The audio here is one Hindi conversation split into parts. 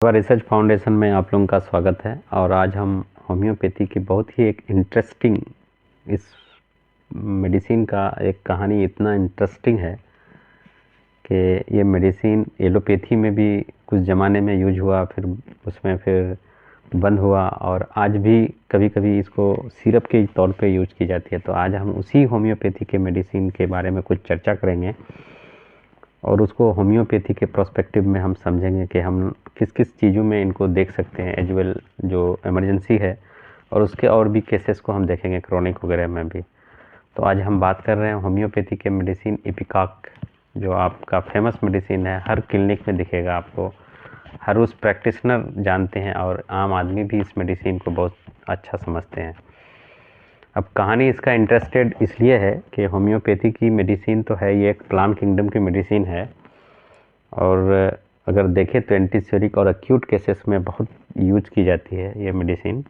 रिसर्च फाउंडेशन में आप लोगों का स्वागत है। और आज हम होम्योपैथी की बहुत ही एक इंटरेस्टिंग, इस मेडिसिन का एक कहानी इतना इंटरेस्टिंग है कि ये मेडिसिन एलोपैथी में भी कुछ ज़माने में यूज हुआ, फिर बंद हुआ, और आज भी कभी कभी इसको सिरप के तौर पे यूज की जाती है। तो आज हम उसी होम्योपैथी के मेडिसिन के बारे में कुछ चर्चा करेंगे और उसको होम्योपैथी के प्रोस्पेक्टिव में हम समझेंगे कि हम किस किस चीज़ों में इनको देख सकते हैं, एज वेल जो इमरजेंसी है, और उसके और भी केसेस को हम देखेंगे क्रोनिक वगैरह में भी। तो आज हम बात कर रहे हैं होम्योपैथी के मेडिसिन इपिकॉक, जो आपका फेमस मेडिसिन है, हर क्लिनिक में दिखेगा आपको, हर उस प्रैक्टिशनर जानते हैं और आम आदमी भी इस मेडिसिन को बहुत अच्छा समझते हैं। अब कहानी इसका इंटरेस्टेड इसलिए है कि होम्योपैथी की मेडिसिन तो है, ये एक प्लांट किंगडम की मेडिसिन है, और अगर देखें तो एंटीसेरिक और एक्यूट केसेस में बहुत यूज की जाती है ये मेडिसिन।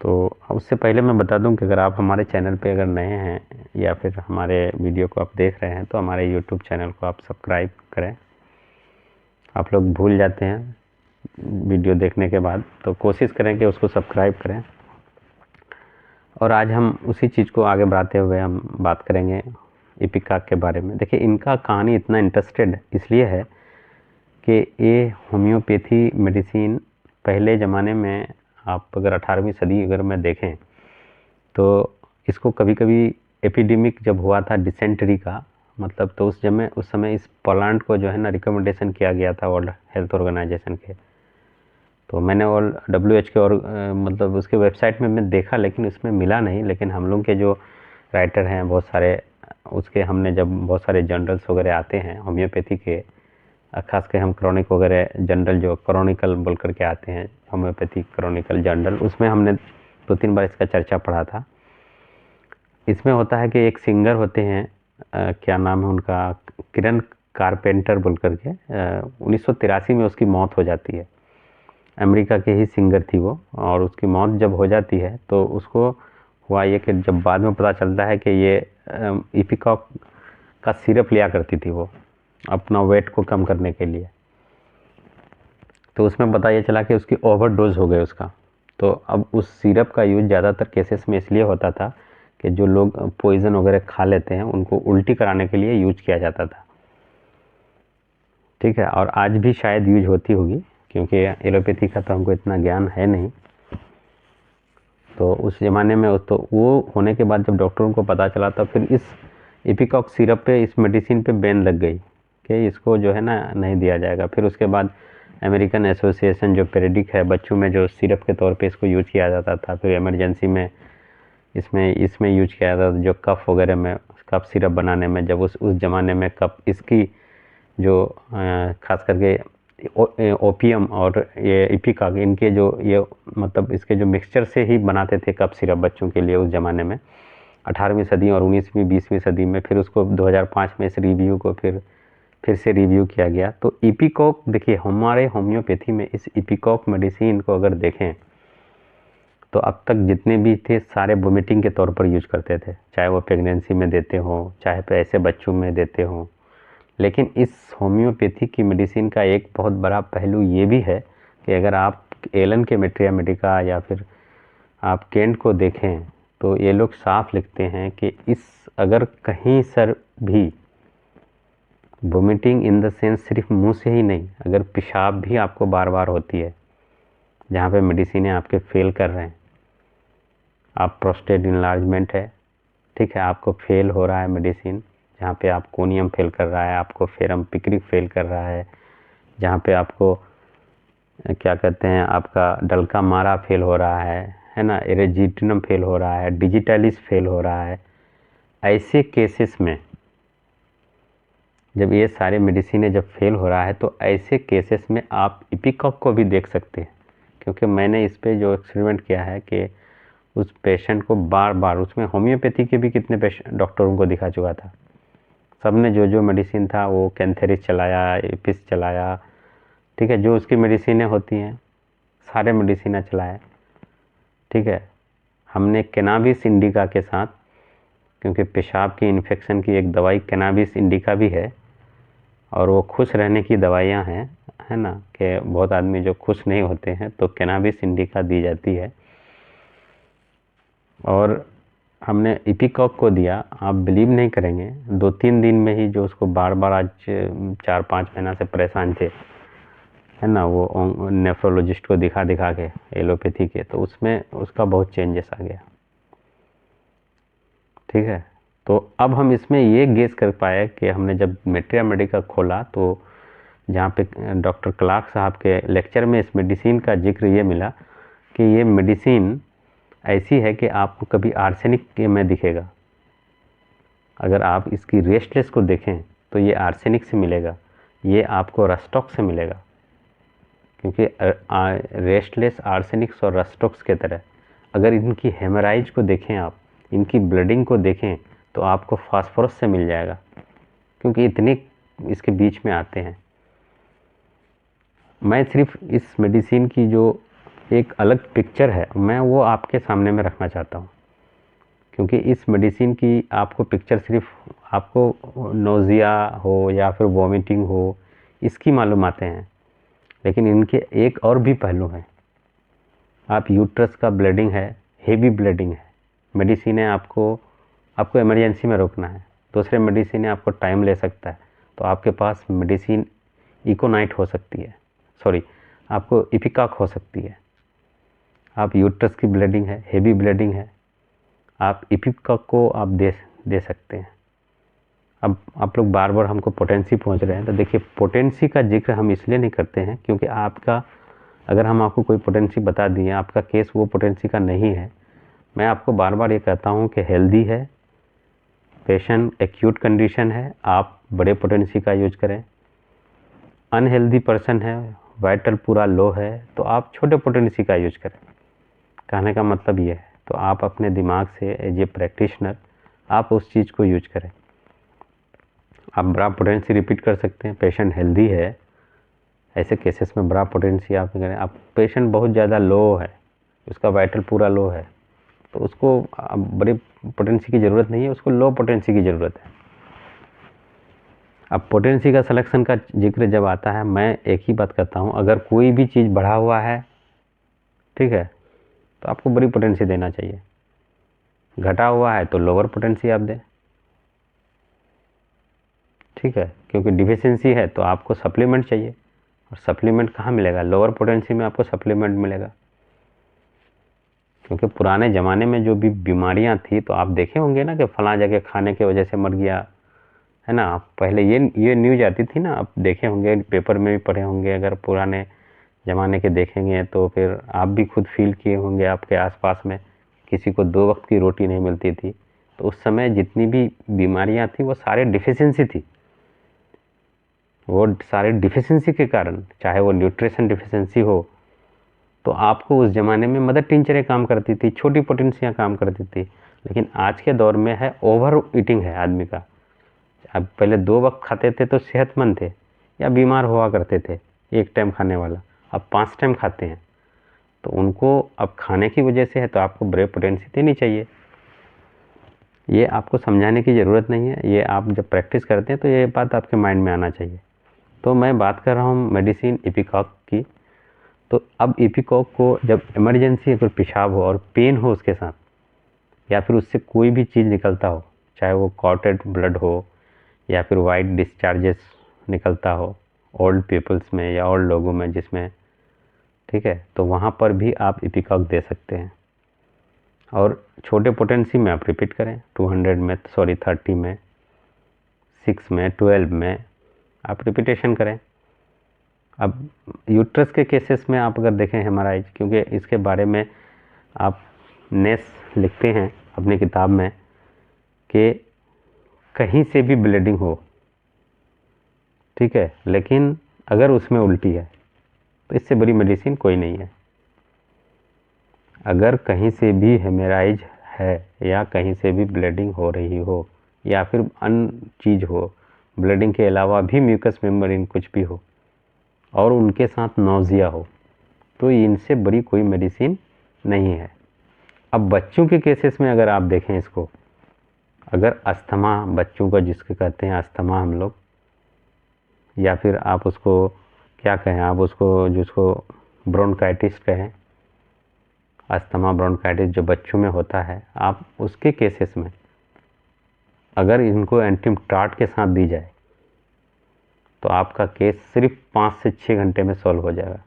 तो उससे पहले मैं बता दूं कि अगर आप हमारे चैनल पे अगर नए हैं या फिर हमारे वीडियो को आप देख रहे हैं तो हमारे यूट्यूब चैनल को आप सब्सक्राइब करें। आप लोग भूल जाते हैं वीडियो देखने के बाद, तो कोशिश करें कि उसको सब्सक्राइब करें। और आज हम उसी चीज़ को आगे बढ़ाते हुए हम बात करेंगे इपिकॉक के बारे में। देखिए, इनका कहानी इतना इंटरेस्टेड इसलिए है कि ये होम्योपैथी मेडिसिन पहले ज़माने में, आप अगर 18वीं सदी अगर में देखें तो इसको कभी कभी एपिडेमिक जब हुआ था डिसेंट्री का, मतलब तो उस समय इस प्लांट को जो है ना रिकमेंडेशन किया गया था वर्ल्ड हेल्थ ऑर्गेनाइजेशन के। तो मैंने और WHO के और मतलब उसके वेबसाइट में मैं देखा, लेकिन उसमें मिला नहीं। लेकिन हम लोग के जो राइटर हैं बहुत सारे, उसके हमने जब बहुत सारे जर्नल्स वगैरह आते हैं होम्योपैथी के, खास कर हम क्रॉनिक वगैरह जर्नल जो क्रॉनिकल बोल करके आते हैं, होम्योपैथी क्रॉनिकल जर्नल, उसमें हमने 2-3 बार इसका चर्चा पढ़ा था। इसमें होता है कि एक सिंगर होते हैं, क्या नाम है उनका, किरण कारपेंटर बोल करके, 1983 में उसकी मौत हो जाती है। अमेरिका के ही सिंगर थी वो, और उसकी मौत जब हो जाती है तो उसको हुआ ये कि जब बाद में पता चलता है कि ये इपिकॉक का सिरप लिया करती थी वो अपना वेट को कम करने के लिए। तो उसमें पता ये चला कि उसकी ओवरडोज हो गई उसका। तो अब उस सिरप का यूज़ ज़्यादातर केसेस में इसलिए होता था कि जो लोग पॉइज़न वगैरह खा लेते हैं उनको उल्टी कराने के लिए यूज किया जाता था। ठीक है, और आज भी शायद यूज होती होगी, क्योंकि एलोपैथी का तो हमको इतना ज्ञान है नहीं। तो उस ज़माने में तो वो होने के बाद जब डॉक्टरों को पता चला, तो फिर इस इपिकॉक सिरप पे, इस मेडिसिन पे बैन लग गई कि इसको जो है ना नहीं दिया जाएगा। फिर उसके बाद अमेरिकन एसोसिएशन जो पेरिडिक है, बच्चों में जो सिरप के तौर पे इसको यूज किया जाता था, फिर इमरजेंसी में इसमें यूज किया जाता था, जो कफ वगैरह में, कफ सिरप बनाने में, जब उस ज़माने में कफ इसकी जो खास करके ओपियम और ये इपिकॉक, इनके जो ये मतलब इसके जो मिक्सचर से ही बनाते थे कफ सिरप बच्चों के लिए उस ज़माने में, 18वीं सदी और 19वीं 20वीं सदी में। फिर उसको 2005 में इस रिव्यू को फिर से रिव्यू किया गया। तो इपिकॉक, देखिए हमारे होम्योपैथी में इस इपिकॉक मेडिसिन को अगर देखें तो अब तक जितने भी थे सारे वोमिटिंग के तौर पर यूज करते थे, चाहे वो प्रेगनेंसी में देते हो, चाहे तो ऐसे बच्चों में देते हो। लेकिन इस होम्योपैथी की मेडिसिन का एक बहुत बड़ा पहलू ये भी है कि अगर आप एलन के मेट्रिया मेडिका या फिर आप केंट को देखें तो ये लोग साफ लिखते हैं कि अगर कहीं सर भी वोमिटिंग इन द सेंस सिर्फ मुंह से ही नहीं, अगर पेशाब भी आपको बार बार होती है, जहाँ पे मेडिसिनें आपके फेल कर रहे हैं, आप प्रोस्टेट इनलार्जमेंट है, ठीक है, आपको फेल हो रहा है मेडिसिन, जहाँ पे आप कोनियम फेल कर रहा है, आपको फेरम पिक्रिक फेल कर रहा है, जहाँ पे आपको क्या कहते हैं, आपका डलका मारा फेल हो रहा है ना, एरेजिटिनम फेल हो रहा है, डिजिटलिस फेल हो रहा है, ऐसे केसेस में जब ये सारे मेडिसिनें जब फेल हो रहा है तो ऐसे केसेस में आप इपिकॉक को भी देख सकते हैं। क्योंकि मैंने इस पे जो एक्सपेरिमेंट किया है कि उस पेशेंट को बार बार, उसमें होम्योपैथी के भी कितने डॉक्टरों को दिखा चुका था, सब ने जो जो मेडिसिन था वो कैंथेरिस चलाया, एपिस चलाया, ठीक है, जो उसकी मेडिसिनें होती हैं सारे मेडिसिनें चलाए, ठीक है। हमने कैनाबिस इंडिका के साथ, क्योंकि पेशाब की इन्फेक्शन की एक दवाई कैनाबिस इंडिका भी है और वो खुश रहने की दवाइयाँ हैं, है ना, कि बहुत आदमी जो खुश नहीं होते हैं तो कैनाबिस इंडिका दी जाती है। और हमने इपिकॉक को दिया, आप बिलीव नहीं करेंगे 2-3 दिन में ही जो उसको बार बार आज 4-5 महीना से परेशान थे, है ना, वो नेफ्रोलॉजिस्ट को दिखा दिखा के एलोपैथी के, तो उसमें उसका बहुत चेंजेस आ गया। ठीक है, तो अब हम इसमें ये गेस कर पाए कि हमने जब मेट्रिया मेडिका खोला तो जहाँ पे डॉक्टर क्लार्क साहब के लेक्चर में इस मेडिसिन का जिक्र ये मिला कि ये मेडिसिन ऐसी है कि आपको कभी आर्सेनिक में दिखेगा। अगर आप इसकी रेस्टलेस को देखें तो ये आर्सेनिक से मिलेगा, ये आपको रस्टॉक्स से मिलेगा, क्योंकि रेस्टलेस आर्सेनिक्स और रस्टॉक्स के तरह। अगर इनकी हेमराइज को देखें आप, इनकी ब्लडिंग को देखें तो आपको फास्फोरस से मिल जाएगा, क्योंकि इतने इसके बीच में आते हैं। मैं सिर्फ इस मेडिसिन की जो एक अलग पिक्चर है मैं वो आपके सामने में रखना चाहता हूँ, क्योंकि इस मेडिसिन की आपको पिक्चर सिर्फ आपको नोज़िया हो या फिर वॉमिटिंग हो इसकी मालूम आते हैं, लेकिन इनके एक और भी पहलू हैं। आप यूट्रस का ब्लीडिंग है, हेवी ब्लीडिंग है, मेडिसिन है आपको इमरजेंसी में रोकना है। दूसरे मेडिसिन है आपको टाइम ले सकता है, तो आपके पास मेडिसिन इकोनाइट हो सकती है, सॉरी आपको इपिकॉक हो सकती है। आप यूट्रस की ब्लीडिंग है, हेवी ब्लीडिंग है, आप इपिकॉक को आप दे सकते हैं। अब आप लोग बार बार हमको पोटेंसी पहुंच रहे हैं, तो देखिए पोटेंसी का जिक्र हम इसलिए नहीं करते हैं क्योंकि आपका, अगर हम आपको कोई पोटेंसी बता दिए, आपका केस वो पोटेंसी का नहीं है। मैं आपको बार बार ये कहता हूँ कि हेल्दी है पेशेंट, एक्यूट कंडीशन है, आप बड़े पोटेंसी का यूज करें। अनहेल्दी पर्सन है, वाइटल पूरा लो है, तो आप छोटे पोटेंसी का यूज करें। कहने का मतलब ये है, तो आप अपने दिमाग से एज ए प्रैक्टिशनर आप उस चीज़ को यूज करें। आप बड़ा पोटेंसी रिपीट कर सकते हैं, पेशेंट हेल्दी है, ऐसे केसेस में बड़ा पोटेंसी आप करें। आप पेशेंट बहुत ज़्यादा लो है, उसका वाइटल पूरा लो है, तो उसको बड़े पोटेंसी की ज़रूरत नहीं है, उसको लो पोटेंसी की ज़रूरत है। अब पोटेंसी का सिलेक्शन का जिक्र जब आता है, मैं एक ही बात करता हूँ, अगर कोई भी चीज़ बढ़ा हुआ है, ठीक है, तो आपको बड़ी पोटेंसी देना चाहिए। घटा हुआ है तो लोअर पोटेंसी आप दें, ठीक है, क्योंकि डिफिशिएंसी है तो आपको सप्लीमेंट चाहिए, और सप्लीमेंट कहाँ मिलेगा? लोअर पोटेंसी में आपको सप्लीमेंट मिलेगा। क्योंकि पुराने ज़माने में जो भी बीमारियां थी, तो आप देखे होंगे ना कि फलां जगह खाने की वजह से मर गया, है ना। आप पहले ये न्यूज आती थी ना, आप देखे होंगे, पेपर में भी पढ़े होंगे, अगर पुराने ज़माने के देखेंगे तो फिर आप भी खुद फील किए होंगे आपके आसपास में किसी को 2 वक्त की रोटी नहीं मिलती थी। तो उस समय जितनी भी बीमारियां थी वो सारे डिफिशिएंसी थी, वो सारे डिफिशिएंसी के कारण, चाहे वो न्यूट्रिशन डिफिशिएंसी हो, तो आपको उस ज़माने में मदर टिंचरें काम करती थी, छोटी पोटेंसियाँ काम करती थी। लेकिन आज के दौर में है ओवर ईटिंग है आदमी का। अब पहले 2 वक्त खाते थे तो सेहतमंद थे या बीमार हुआ करते थे, एक टाइम खाने वाला, अब 5 टाइम खाते हैं, तो उनको अब खाने की वजह से है, तो आपको ब्रेन पोटेंसी देनी चाहिए। ये आपको समझाने की ज़रूरत नहीं है, ये आप जब प्रैक्टिस करते हैं तो ये बात आपके माइंड में आना चाहिए। तो मैं बात कर रहा हूँ मेडिसिन इपिकॉक की। तो अब इपिकॉक को जब इमरजेंसी अगर पेशाब हो और पेन हो उसके साथ, या फिर उससे कोई भी चीज़ निकलता हो, चाहे वो क्लॉटेड ब्लड हो या फिर वाइट डिस्चार्जेस निकलता हो ओल्ड पीपल्स में या ओल्ड लोगों में जिसमें, ठीक है, तो वहाँ पर भी आप इपिकॉक दे सकते हैं। और छोटे पोटेंसी में आप रिपीट करें, 200 में, सॉरी 30 में, 6 में, 12 में आप रिपीटेशन करें। अब यूट्रस के केसेस में आप अगर देखें हेमराइज, क्योंकि इसके बारे में आप नेस लिखते हैं अपनी किताब में कि कहीं से भी ब्लीडिंग हो, ठीक है, लेकिन अगर उसमें उल्टी है तो इससे बड़ी मेडिसिन कोई नहीं है। अगर कहीं से भी हेमराइज है या कहीं से भी ब्लीडिंग हो रही हो या फिर अन्य चीज़ हो, ब्लीडिंग के अलावा भी म्यूकस मेम्ब्रेन कुछ भी हो और उनके साथ नौजिया हो, तो इनसे बड़ी कोई मेडिसिन नहीं है। अब बच्चों के केसेस में अगर आप देखें इसको, अगर अस्थमा बच्चों का जिसके कहते हैं अस्थमा हम लोग, या फिर आप उसको क्या कहें आप उसको, जिसको ब्रोंकाइटिस कहें, अस्थमा ब्रोंकाइटिस जो बच्चों में होता है, आप उसके केसेस में अगर इनको एंटीमटार्ट के साथ दी जाए तो आपका केस सिर्फ 5 से 6 घंटे में सॉल्व हो जाएगा।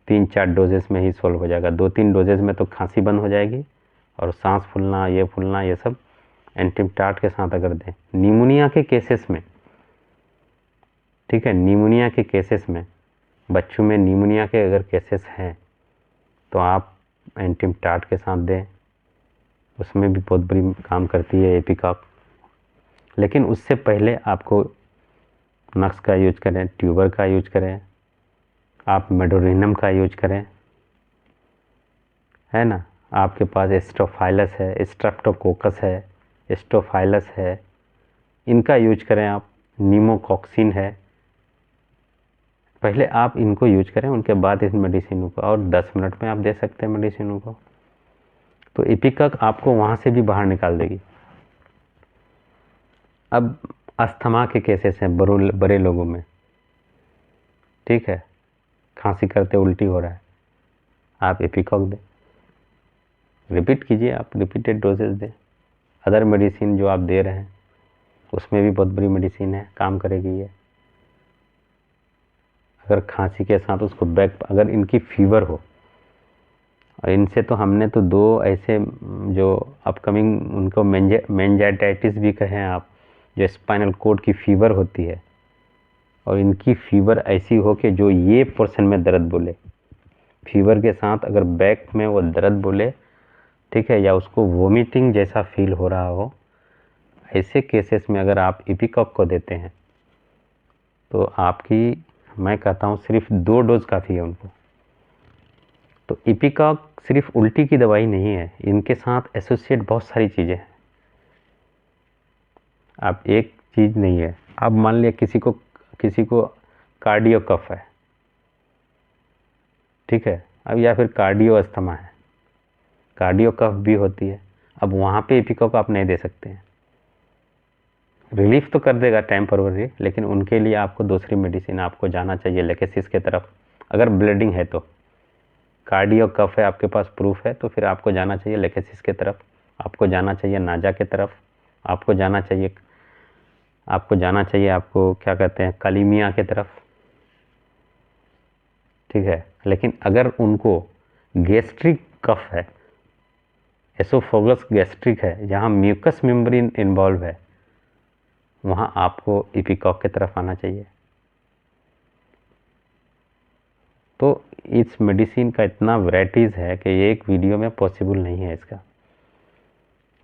3-4 डोजेस में ही सॉल्व हो जाएगा। 2-3 डोजेस में तो खांसी बंद हो जाएगी और सांस फूलना ये सब एंटीमटार्ट के साथ अगर दें। निमोनिया के केसेस में, ठीक है, निमोनिया के केसेस में, बच्चों में निमोनिया के अगर केसेस हैं तो आप एंटीमटार्ट के साथ दें, उसमें भी बहुत बड़ी काम करती है एपिकॉक। लेकिन उससे पहले आपको नक्स का यूज करें, ट्यूबर का यूज करें, आप मेडोरिनम का यूज करें, है ना। आपके पास स्ट्रोफाइलस है, स्ट्रेप्टोकोकस है, स्टोफाइलस है, इनका यूज करें आप। नीमोकॉक्सिन है, पहले आप इनको यूज करें, उनके बाद इस मेडिसिनों को, और 10 मिनट में आप दे सकते हैं मेडिसिनों को। तो एपिकॉक आपको वहाँ से भी बाहर निकाल देगी। अब अस्थमा के केसेस हैं बड़े लोगों में, ठीक है, खांसी करते उल्टी हो रहा है, आप एपिकॉक दें, रिपीट कीजिए, आप रिपीटेड डोजेस दें। अदर मेडिसिन जो आप दे रहे हैं उसमें भी बहुत बड़ी मेडिसिन है, काम करेगी ये। अगर खांसी के साथ उसको अगर इनकी फीवर हो, और इनसे तो हमने तो 2 ऐसे जो अपकमिंग, उनको मेंजाइटिस भी कहें आप, जो स्पाइनल कोड की फीवर होती है, और इनकी फीवर ऐसी हो कि जो ये पोर्शन में दर्द बोले, फीवर के साथ अगर बैक में वो दर्द बोले, ठीक है, या उसको वोमिटिंग जैसा फील हो रहा हो, ऐसे केसेस में अगर आप एपिकॉक को देते हैं तो आपकी, मैं कहता हूँ सिर्फ 2 डोज काफ़ी है उनको। तो एपिकॉक सिर्फ उल्टी की दवाई नहीं है, इनके साथ एसोसिएट बहुत सारी चीज़ें हैं। आप एक चीज़ नहीं है। अब मान लिया किसी को कार्डियो कफ है, ठीक है, अब या फिर कार्डियो अस्थमा है, कार्डियो कफ भी होती है। अब वहाँ पे एपिकॉक आप नहीं दे सकते हैं, रिलीफ तो कर देगा टेम्पररी, लेकिन उनके लिए आपको दूसरी मेडिसिन, आपको जाना चाहिए लेकेसिस के तरफ। अगर ब्लीडिंग है तो, कार्डियो कफ है आपके पास, प्रूफ है, तो फिर आपको जाना चाहिए लेकेसिस के तरफ, आपको जाना चाहिए नाजा के तरफ, आपको जाना चाहिए आपको क्या कहते हैं, कलीमिया के तरफ, ठीक है। लेकिन अगर उनको गैस्ट्रिक कफ है, एसोफोगस गैस्ट्रिक है, जहाँ म्यूकस मेम्ब्रेन इन्वॉल्व है, वहाँ आपको एपिकॉक की तरफ आना चाहिए। तो इस मेडिसिन का इतना वैराइटीज़ है कि ये एक वीडियो में पॉसिबल नहीं है इसका।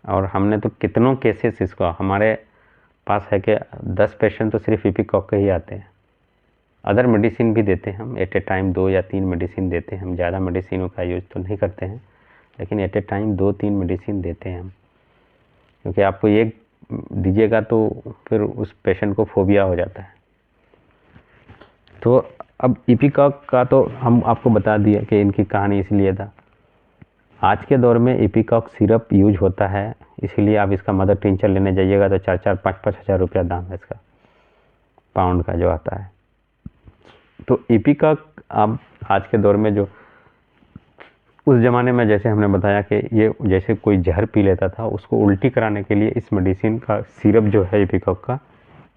और हमने तो कितनों केसेस इसको, हमारे पास है कि 10 पेशेंट तो सिर्फ एपिकॉक के ही आते हैं। अदर मेडिसिन भी देते हैं हम, एट ए टाइम 2 या 3 मेडिसिन देते हैं हम। ज़्यादा मेडिसिनों का यूज़ तो नहीं करते हैं, लेकिन एट ए टाइम 2-3 मेडिसिन देते हैं हम, क्योंकि आपको एक दीजिएगा तो फिर उस पेशेंट को फोबिया हो जाता है। तो अब एपिकॉक का तो हम आपको बता दिए कि इनकी कहानी इसलिए था। आज के दौर में एपिकॉक सिरप यूज होता है, इसीलिए आप इसका मदर टिंचर लेने जाइएगा तो 4-4, 5-5 हज़ार रुपया दाम है इसका, पाउंड का जो आता है। तो एपिकॉक अब आज के दौर में, जो उस ज़माने में जैसे हमने बताया कि ये जैसे कोई जहर पी लेता था, उसको उल्टी कराने के लिए इस मेडिसिन का सिरप जो है एपिकॉक का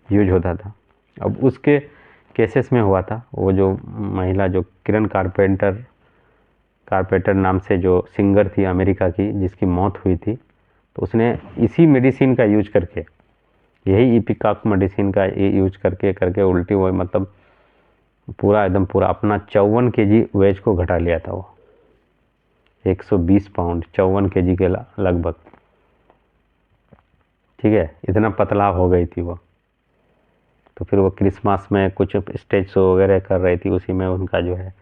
यूज होता था। अब उसके केसेस में हुआ था, वो जो महिला, जो किरण कारपेंटर नाम से जो सिंगर थी अमेरिका की, जिसकी मौत हुई थी, तो उसने इसी मेडिसिन का यूज करके, यही एपिकॉक मेडिसिन का यूज करके उल्टी, वो मतलब पूरा अपना 54 kg वेज को घटा लिया था। वो 120 पाउंड, 54 kg के लगभग, ठीक है, इतना पतला हो गई थी वो। तो फिर वो क्रिसमस में कुछ स्टेज शो वगैरह कर रही थी, उसी में उनका जो है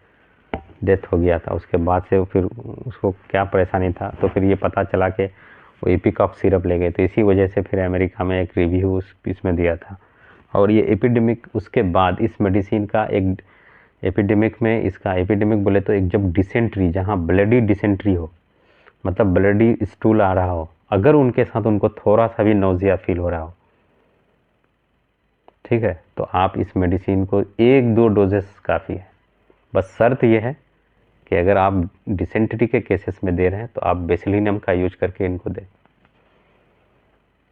डेथ हो गया था। उसके बाद से फिर उसको क्या परेशानी था, तो फिर ये पता चला कि वो एपिकॉक सिरप ले गए, तो इसी वजह से फिर अमेरिका में एक रिव्यू इसमें दिया था। और ये एपिडेमिक, उसके बाद इस मेडिसिन का एक एपिडेमिक बोले तो, एक जब डिसेंट्री, जहाँ ब्लडी डिसेंट्री हो, मतलब ब्लडी स्टूल आ रहा हो, अगर उनके साथ उनको थोड़ा सा भी नौजिया फील हो रहा हो, ठीक है, तो आप इस मेडिसिन को 1-2 डोजेस काफ़ी है। बस शर्त ये है कि अगर आप डिसेंट्री के केसेस में दे रहे हैं तो आप बेसिलिनम का यूज करके इनको दें।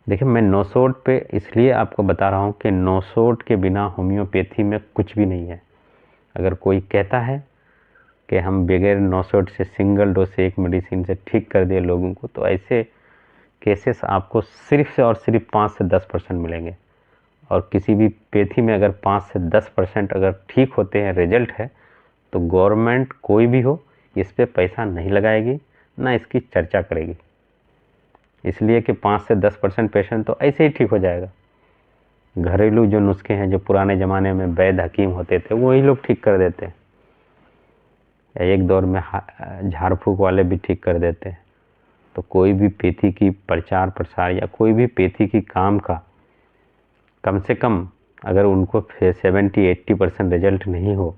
देखिए, मैं नोसोड पे इसलिए आपको बता रहा हूँ कि नोसोड के बिना होम्योपैथी में कुछ भी नहीं है। अगर कोई कहता है कि हम बगैर नोसोड से सिंगल डोज से एक मेडिसिन से ठीक कर दिए लोगों को, तो ऐसे केसेस आपको सिर्फ से और सिर्फ 5 से 10% मिलेंगे। और किसी भी पैथी में अगर 5 से 10% अगर ठीक होते हैं, रिजल्ट है, तो गवर्नमेंट कोई भी हो इस पे पैसा नहीं लगाएगी, ना इसकी चर्चा करेगी। इसलिए कि 5 से 10% पेशेंट तो ऐसे ही ठीक हो जाएगा। घरेलू जो नुस्खे हैं, जो पुराने ज़माने में वैद्य हकीम होते थे, वही लोग ठीक कर देते हैं। एक दौर में झाड़ फूक वाले भी ठीक कर देते हैं। तो कोई भी पैथी की प्रचार प्रसार या कोई भी पैथी की काम का कम से कम अगर उनको 70-80% रिजल्ट नहीं हो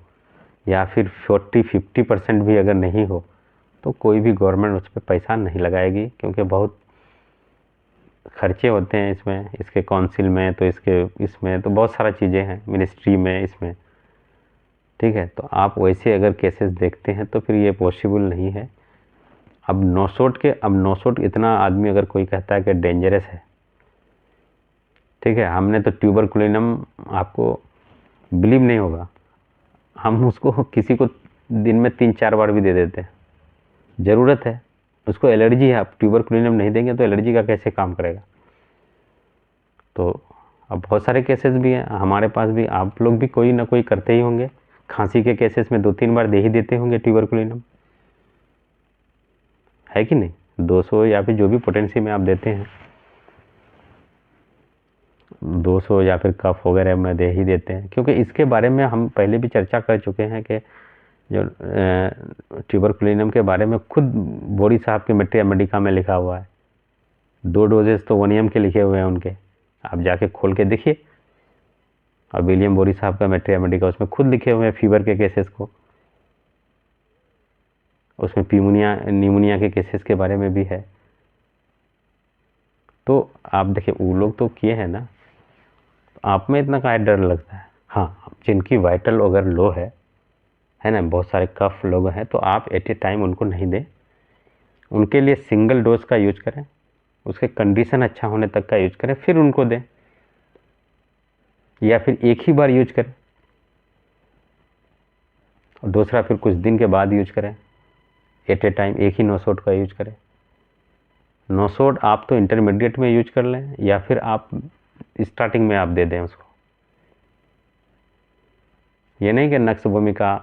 या फिर 40-50% भी अगर नहीं हो, तो कोई भी गवर्नमेंट उस पर पैसा नहीं लगाएगी, क्योंकि बहुत खर्चे होते हैं इसमें, इसके काउंसिल में, तो इसमें तो बहुत सारा चीज़ें हैं, मिनिस्ट्री में, इसमें। ठीक है, तो आप वैसे अगर केसेस देखते हैं तो फिर ये पॉसिबल नहीं है। अब नोसोड इतना आदमी अगर कोई कहता है कि डेंजरस है, ठीक है, हमने तो ट्यूबरकुलिनम, आपको बिलीव नहीं होगा, हम उसको किसी को दिन में 3-4 बार भी दे देते हैं। ज़रूरत है, उसको एलर्जी है, आप ट्यूबरकुलिनम नहीं देंगे तो एलर्जी का कैसे काम करेगा। तो अब बहुत सारे केसेस भी हैं हमारे पास भी, आप लोग भी कोई ना कोई करते ही होंगे। खांसी के केसेस में 2-3 बार दे ही देते होंगे ट्यूबरकुलिनम, है कि नहीं? 200 या फिर जो भी पोटेंसी में आप देते हैं, 200 या फिर कफ वगैरह में दे ही देते हैं, क्योंकि इसके बारे में हम पहले भी चर्चा कर चुके हैं कि जो ट्यूबरकुलिनम के बारे में खुद बोरी साहब के मेट्रिया मेडिका में लिखा हुआ है। 2 डोजेस तो वनियम के लिखे हुए हैं उनके, आप जाके खोल के देखिए। और विलियम बोरी साहब का मेट्रिया मेडिका, उसमें खुद लिखे हुए हैं फीवर के केसेस को, उसमें न्यूमोनिया के केसेस के बारे में भी है। तो आप देखिए, वो लोग तो किए हैं ना, आप में इतना क्या डर लगता है? हाँ, जिनकी वाइटल अगर लो है ना, बहुत सारे कफ लोग हैं, तो आप एट ए टाइम उनको नहीं दें, उनके लिए सिंगल डोज का यूज करें, उसके कंडीशन अच्छा होने तक का यूज करें, फिर उनको दें, या फिर एक ही बार यूज करें और दूसरा फिर कुछ दिन के बाद यूज करें। एट ए टाइम एक ही नोसोड का यूज करें। नोसोड आप तो इंटरमीडिएट में यूज कर लें, या फिर आप स्टार्टिंग में आप दे दें उसको। ये नहीं कि नक्स भूमिका,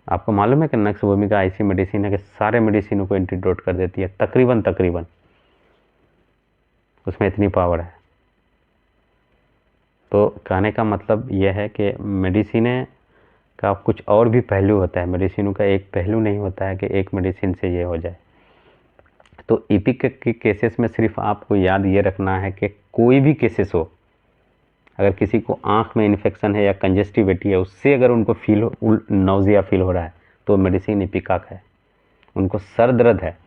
आपको मालूम है कि नक्स भूमिका ऐसी मेडिसिन है कि सारे मेडिसिनों को एंटीडोट कर देती है, तकरीबन उसमें इतनी पावर है। तो कहने का मतलब यह है कि मेडिसिन का कुछ और भी पहलू होता है, मेडिसिनों का एक पहलू नहीं होता है कि एक मेडिसिन से ये हो जाए। तो इपिक के केसेस में सिर्फ आपको याद ये रखना है कि कोई भी केसेस हो, अगर किसी को आँख में इन्फेक्शन है या कंजेस्टिविटी है, उससे अगर उनको नौजिया फील हो रहा है, तो मेडिसिन इपिकाक है। उनको सर दर्द है,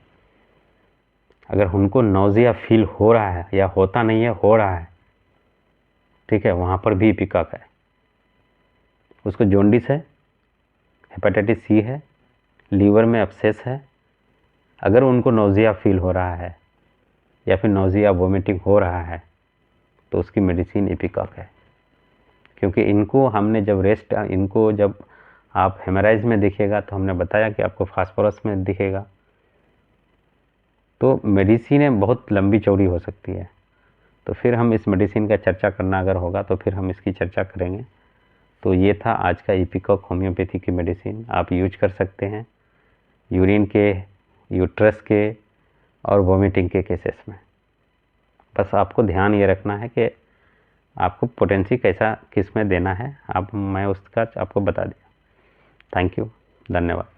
अगर उनको नौजिया फील हो रहा है या होता नहीं है, हो रहा है, ठीक है, वहाँ पर भी इपिकाक है। उसको जॉन्डिस है, हेपेटाइटिस सी है, लीवर में अपसेस है, अगर उनको नौजिया फील हो रहा है या फिर नौजिया वोमिटिंग हो रहा है, तो उसकी मेडिसिन इपिकाक है। क्योंकि इनको हमने इनको जब आप हेमराइज में दिखेगा, तो हमने बताया कि आपको फास्फोरस में दिखेगा। तो मेडिसिन बहुत लंबी चौड़ी हो सकती है। तो फिर हम इस मेडिसिन का चर्चा करना अगर होगा तो फिर हम इसकी चर्चा करेंगे। तो ये था आज का इपिकाक होम्योपैथी की मेडिसिन, आप यूज कर सकते हैं यूरिन के, यूट्रस के और वोमिटिंग के केसेस में। बस आपको ध्यान ये रखना है कि आपको पोटेंसी कैसा किस में देना है, मैं उसका आपको बता दिया। थैंक यू, धन्यवाद।